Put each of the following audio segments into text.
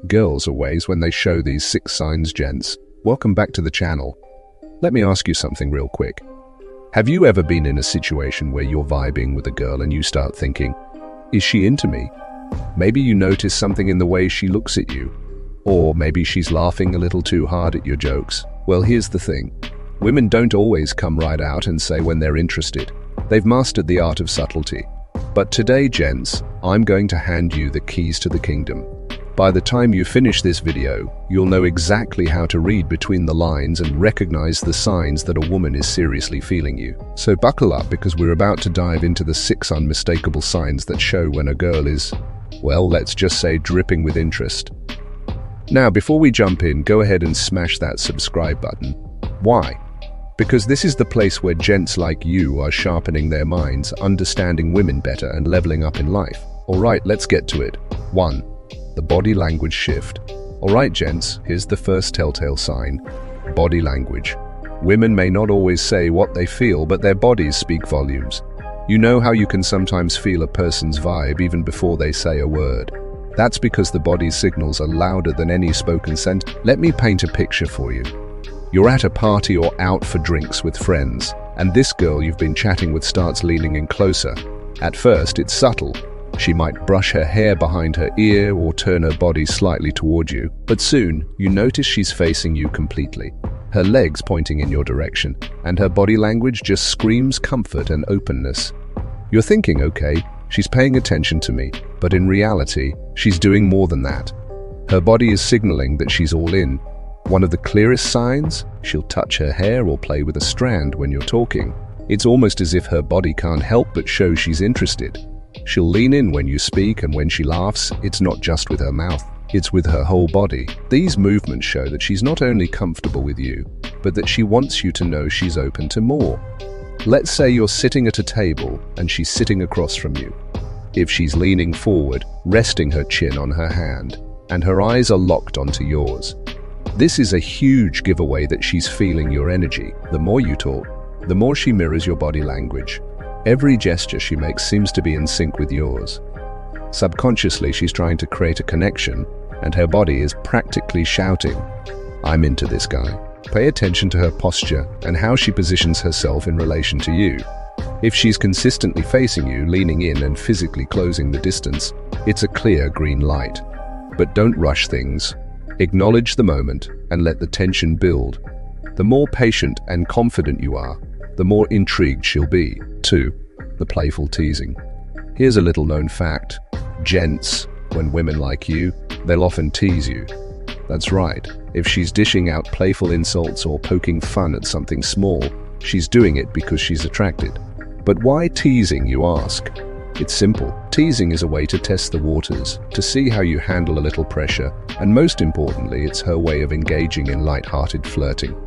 Girls always when they show these 6 signs, gents. Welcome back to the channel. Let me ask you something real quick. Have you ever been in a situation where you're vibing with a girl and you start thinking, is she into me? Maybe you notice something in the way she looks at you. Or maybe she's laughing a little too hard at your jokes. Well, here's the thing. Women don't always come right out and say when they're interested. They've mastered the art of subtlety. But today, gents, I'm going to hand you the keys to the kingdom. By the time you finish this video, you'll know exactly how to read between the lines and recognize the signs that a woman is seriously feeling you. So buckle up, because we're about to dive into the 6 unmistakable signs that show when a girl is, well, let's just say dripping with interest. Now, before we jump in, go ahead and smash that subscribe button. Why? Because this is the place where gents like you are sharpening their minds, understanding women better, and leveling up in life. Alright, let's get to it. 1. The body language shift. Alright, gents, here's the first telltale sign. Body language. Women may not always say what they feel, but their bodies speak volumes. You know how you can sometimes feel a person's vibe even before they say a word. That's because the body's signals are louder than any spoken sentence. Let me paint a picture for you. You're at a party or out for drinks with friends, and this girl you've been chatting with starts leaning in closer. At first, it's subtle. She might brush her hair behind her ear or turn her body slightly toward you, but soon you notice she's facing you completely. Her legs pointing in your direction, and her body language just screams comfort and openness. You're thinking, okay, she's paying attention to me, but in reality, she's doing more than that. Her body is signaling that she's all in. One of the clearest signs, she'll touch her hair or play with a strand when you're talking. It's almost as if her body can't help but show she's interested. She'll lean in when you speak, and when she laughs, it's not just with her mouth, it's with her whole body. These movements show that she's not only comfortable with you, but that she wants you to know she's open to more. Let's say you're sitting at a table and she's sitting across from you. If she's leaning forward, resting her chin on her hand, and her eyes are locked onto yours, this is a huge giveaway that she's feeling your energy. The more you talk, the more she mirrors your body language. Every gesture she makes seems to be in sync with yours. Subconsciously, she's trying to create a connection, and her body is practically shouting, I'm into this guy. Pay attention to her posture and how she positions herself in relation to you. If she's consistently facing you, leaning in and physically closing the distance, it's a clear green light. But don't rush things. Acknowledge the moment and let the tension build. The more patient and confident you are, the more intrigued she'll be. 2. The playful teasing. Here's a little known fact. Gents, when women like you, they'll often tease you. That's right. If she's dishing out playful insults or poking fun at something small, she's doing it because she's attracted. But why teasing, you ask? It's simple. Teasing is a way to test the waters, to see how you handle a little pressure, and most importantly, it's her way of engaging in light-hearted flirting.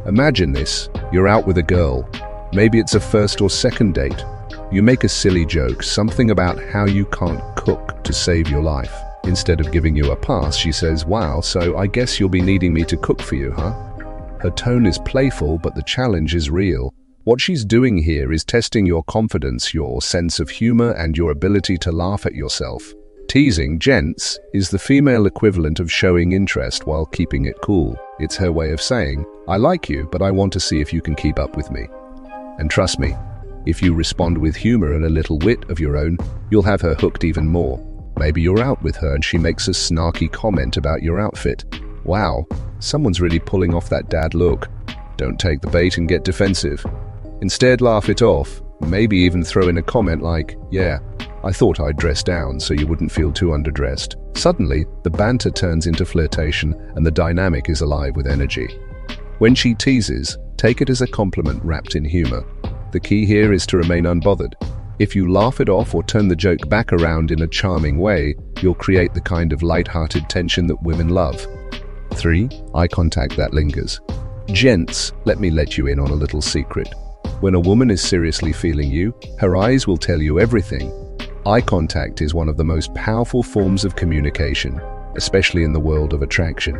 Imagine this. You're out with a girl. Maybe it's a first or second date. You make a silly joke, something about how you can't cook to save your life. Instead of giving you a pass, she says, wow, so I guess you'll be needing me to cook for you, huh? Her tone is playful, but the challenge is real. What she's doing here is testing your confidence, your sense of humor, and your ability to laugh at yourself. Teasing, gents, is the female equivalent of showing interest while keeping it cool. It's her way of saying, I like you, but I want to see if you can keep up with me. And trust me, if you respond with humor and a little wit of your own, you'll have her hooked even more. Maybe you're out with her and she makes a snarky comment about your outfit. Wow, someone's really pulling off that dad look. Don't take the bait and get defensive. Instead, laugh it off. Maybe even throw in a comment like, yeah, I thought I'd dress down so you wouldn't feel too underdressed. Suddenly, the banter turns into flirtation and the dynamic is alive with energy. When she teases, take it as a compliment wrapped in humor. The key here is to remain unbothered. If you laugh it off or turn the joke back around in a charming way, you'll create the kind of light-hearted tension that women love. 3. Eye contact that lingers. Gents, let me let you in on a little secret. When a woman is seriously feeling you, her eyes will tell you everything. Eye contact is one of the most powerful forms of communication, especially in the world of attraction.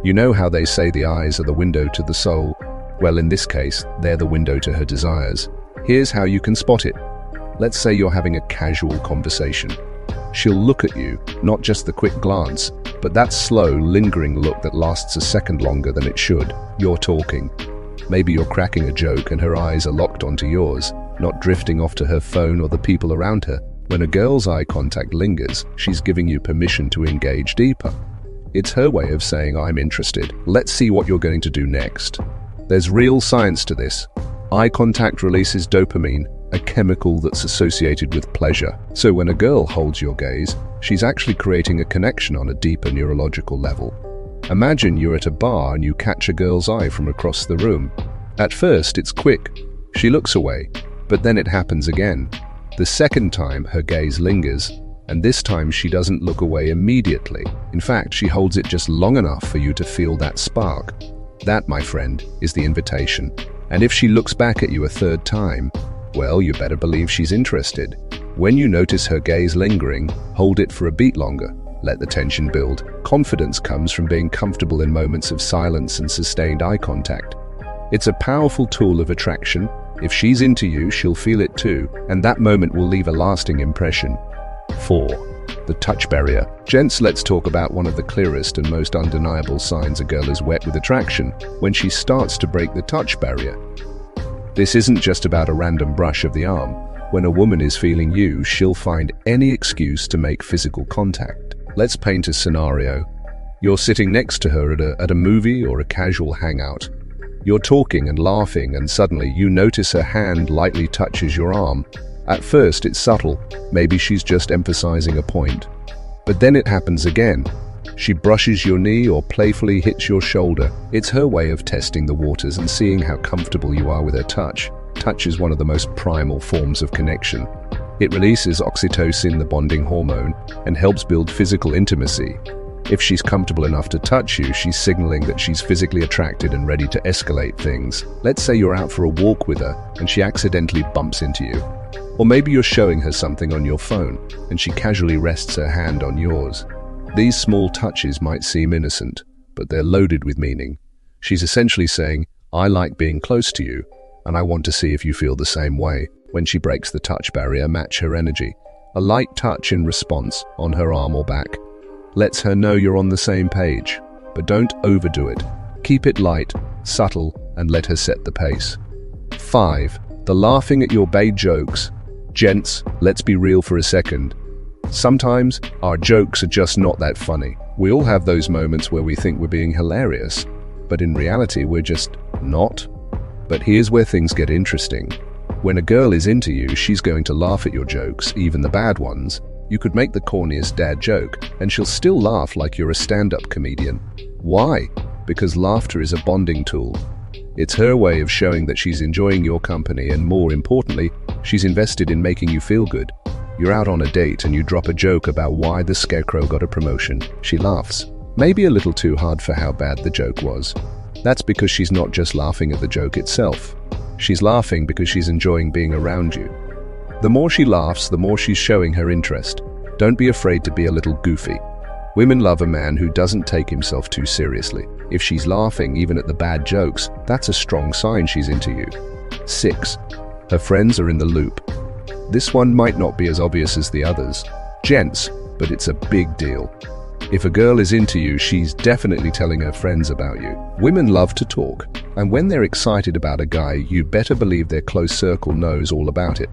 You know how they say the eyes are the window to the soul? Well, in this case, they're the window to her desires. Here's how you can spot it. Let's say you're having a casual conversation. She'll look at you, not just the quick glance, But that slow, lingering look that lasts a second longer than it should. You're talking. Maybe you're cracking a joke and her eyes are locked onto yours, not drifting off to her phone or the people around her. When a girl's eye contact lingers, she's giving you permission to engage deeper. It's her way of saying, I'm interested. Let's see what you're going to do next. There's real science to this. Eye contact releases dopamine, a chemical that's associated with pleasure. So when a girl holds your gaze, she's actually creating a connection on a deeper neurological level. Imagine you're at a bar and you catch a girl's eye from across the room. At first, it's quick. She looks away, but then it happens again. The second time, her gaze lingers, and this time she doesn't look away immediately. In fact, she holds it just long enough for you to feel that spark. That, my friend, is the invitation. And if she looks back at you a third time, well, you better believe she's interested. When you notice her gaze lingering, hold it for a beat longer. Let the tension build. Confidence comes from being comfortable in moments of silence and sustained eye contact. It's a powerful tool of attraction. If she's into you, she'll feel it too, and that moment will leave a lasting impression. 4. The touch barrier. Gents, let's talk about one of the clearest and most undeniable signs a girl is wet with attraction, when she starts to break the touch barrier. This isn't just about a random brush of the arm. When a woman is feeling you, she'll find any excuse to make physical contact. Let's paint a scenario. You're sitting next to her at a movie or a casual hangout. You're talking and laughing, and suddenly you notice her hand lightly touches your arm. At first, it's subtle. Maybe she's just emphasizing a point. But then it happens again. She brushes your knee or playfully hits your shoulder. It's her way of testing the waters and seeing how comfortable you are with her touch. Touch is one of the most primal forms of connection. It releases oxytocin, the bonding hormone, and helps build physical intimacy. If she's comfortable enough to touch you, she's signaling that she's physically attracted and ready to escalate things. Let's say you're out for a walk with her and she accidentally bumps into you. Or maybe you're showing her something on your phone and she casually rests her hand on yours. These small touches might seem innocent, but they're loaded with meaning. She's essentially saying, I like being close to you, and I want to see if you feel the same way. When she breaks the touch barrier, match her energy. A light touch in response, on her arm or back, lets her know you're on the same page. But don't overdo it. Keep it light, subtle, and let her set the pace. 5. The laughing at your bad jokes. Gents, let's be real for a second. Sometimes, our jokes are just not that funny. We all have those moments where we think we're being hilarious, but in reality we're just not. But here's where things get interesting. When a girl is into you, she's going to laugh at your jokes, even the bad ones. You could make the corniest dad joke, and she'll still laugh like you're a stand-up comedian. Why? Because laughter is a bonding tool. It's her way of showing that she's enjoying your company, and more importantly, she's invested in making you feel good. You're out on a date and you drop a joke about why the scarecrow got a promotion. She laughs, maybe a little too hard for how bad the joke was. That's because she's not just laughing at the joke itself. She's laughing because she's enjoying being around you. The more she laughs, the more she's showing her interest. Don't be afraid to be a little goofy. Women love a man who doesn't take himself too seriously. If she's laughing even at the bad jokes, that's a strong sign she's into you. 6. Her friends are in the loop. This one might not be as obvious as the others. Gents, but it's a big deal. If a girl is into you, she's definitely telling her friends about you. Women love to talk, and when they're excited about a guy, you better believe their close circle knows all about it.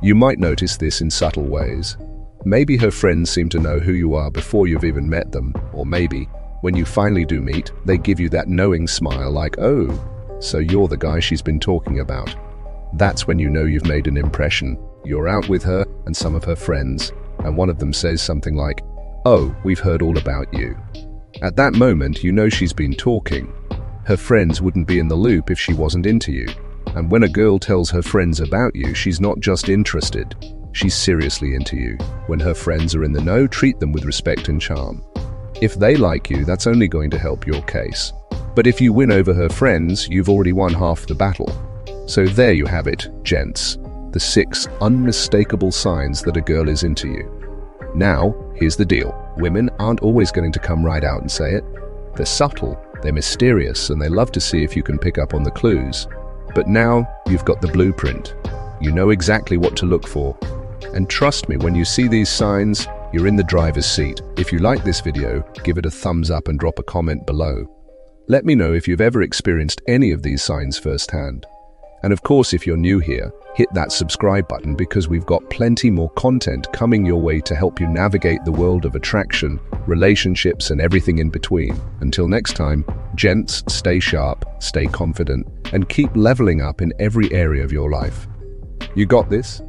You might notice this in subtle ways. Maybe her friends seem to know who you are before you've even met them, or maybe, when you finally do meet, they give you that knowing smile like, oh, so you're the guy she's been talking about. That's when you know you've made an impression. You're out with her and some of her friends, and one of them says something like, oh, we've heard all about you. At that moment, you know she's been talking. Her friends wouldn't be in the loop if she wasn't into you. And when a girl tells her friends about you, she's not just interested. She's seriously into you. When her friends are in the know, treat them with respect and charm. If they like you, that's only going to help your case. But if you win over her friends, you've already won half the battle. So there you have it, gents. The 6 unmistakable signs that a girl is into you. Now, here's the deal. Women aren't always going to come right out and say it. They're subtle, they're mysterious, and they love to see if you can pick up on the clues. But now, you've got the blueprint. You know exactly what to look for. And trust me, when you see these signs, You're in the driver's seat. If you like this video, give it a thumbs up and drop a comment below. Let me know if you've ever experienced any of these signs firsthand. And of course, if you're new here, hit that subscribe button because we've got plenty more content coming your way to help you navigate the world of attraction, relationships, and everything in between. Until next time, gents, stay sharp, stay confident, and keep leveling up in every area of your life. You got this?